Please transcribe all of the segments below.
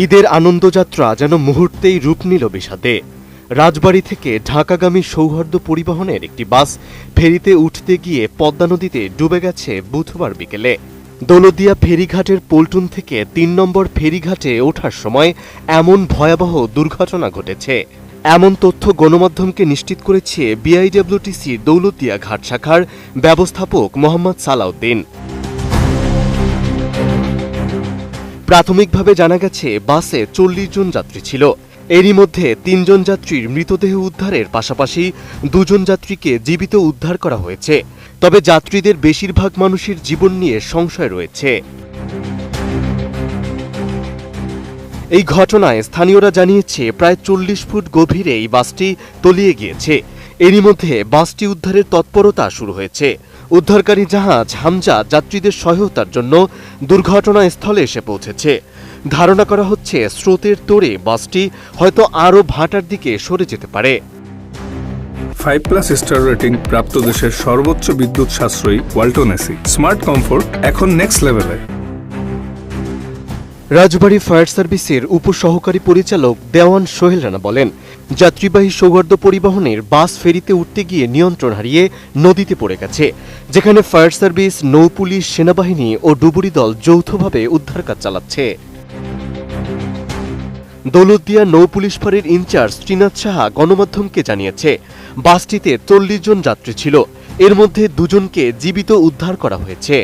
ঈদের আনন্দযাত্রা যেন মুহূর্তেই রূপ নিল বিষাদে। রাজবাড়ী থেকে ঢাকাগামী সৌহার্দ্য পরিবহনের একটি বাস ফেরিতে উঠতে গিয়ে পদ্মা নদীতে ডুবে গেছে বুধবার বিকেলে। দৌলতদিয়া ফেরিঘাটের পল্টন থেকে ৩ নম্বর ফেরিঘাটে ওঠার সময় এমন ভয়াবহ দুর্ঘটনা ঘটেছে। এমন তথ্য গণমাধ্যমকে নিশ্চিত করেছে বিআইডব্লিউটিসি দৌলতদিয়া ঘাট শাখার ব্যবস্থাপক মোহাম্মদ সালাউদ্দিন। প্রাথমিকভাবে জানা গেছে বাসে ৪০ জন যাত্রী ছিল। এরই মধ্যে ৩ জন যাত্রীর মৃতদেহ উদ্ধারের পাশাপাশি ২ জন যাত্রীকে জীবিত উদ্ধার করা হয়েছে। তবে যাত্রীদের বেশিরভাগ মানুষের জীবন নিয়ে সংশয় রয়েছে। এই ঘটনায় স্থানীয়রা জানিয়েছে প্রায় ৪০ ফুট গভীরে এই বাসটি তলিয়ে গিয়েছে। এরই মধ্যে বাসটি উদ্ধারের তৎপরতা শুরু হয়েছে। উদ্ধারকারী জাহাজ হামজা যাত্রীদের সহায়তার জন্য দুর্ঘটনাস্থলে এসে পৌঁছেছে। ধারণা করা হচ্ছে স্রোতের তোড়ে বাসটি হয়তো আরও ভাটার দিকে সরে যেতে পারে। 5+ স্টার রেটিং প্রাপ্ত দেশের সর্বোচ্চ বিদ্যুৎ সাশ্রয়ী ওয়ালটন এসি স্মার্ট কমফোর্ট এখন নেক্সট লেভেলে। রাজবাড়ী ফায়ার সার্ভিসের উপসহকারী পরিচালক দেওয়ান সোহেল রানা বলেন, যাত্রীবাহী সৌহার্দ্য পরিবহনের বাস ফেরিতে উঠতে গিয়ে নিয়ন্ত্রণ হারিয়ে নদীতে পড়ে গেছে, যেখানে ফায়ার সার্ভিস, নৌপুলিশ, সেনাবাহিনী ও ডুবুরি দল যৌথভাবে উদ্ধার কাজ চালাচ্ছে। দৌলতদিয়া নৌপুলিশ ফাঁড়ির ইনচার্জ শ্রীনাথ সাহা গণমাধ্যমকে জানিয়েছে, বাসটিতে ৪০ জন যাত্রী ছিল। এর মধ্যে ২ জনকে জীবিত উদ্ধার করা হয়েছে।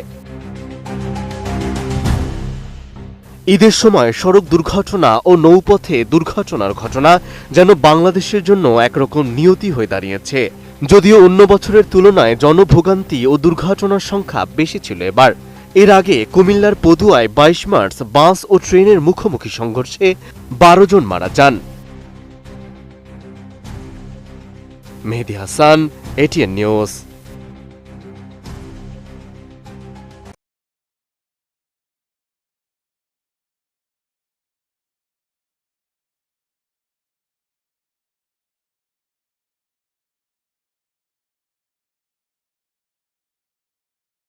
ঈদের সময় সড়ক দুর্ঘটনা ও নৌপথে দুর্ঘটনার ঘটনা যেন বাংলাদেশের জন্য একরকম নিয়তি হয়ে দাঁড়িয়েছে। যদিও অন্য বছরের তুলনায় জনভোগান্তি ও দুর্ঘটনার সংখ্যা বেশি ছিল এবার। এর আগে কুমিল্লার পদুয়ায় ২২ মার্চ বাস ও ট্রেনের মুখোমুখি সংঘর্ষে ১২ জন মারা যান। মেহেদী হাসান, এটিএন নিউজ।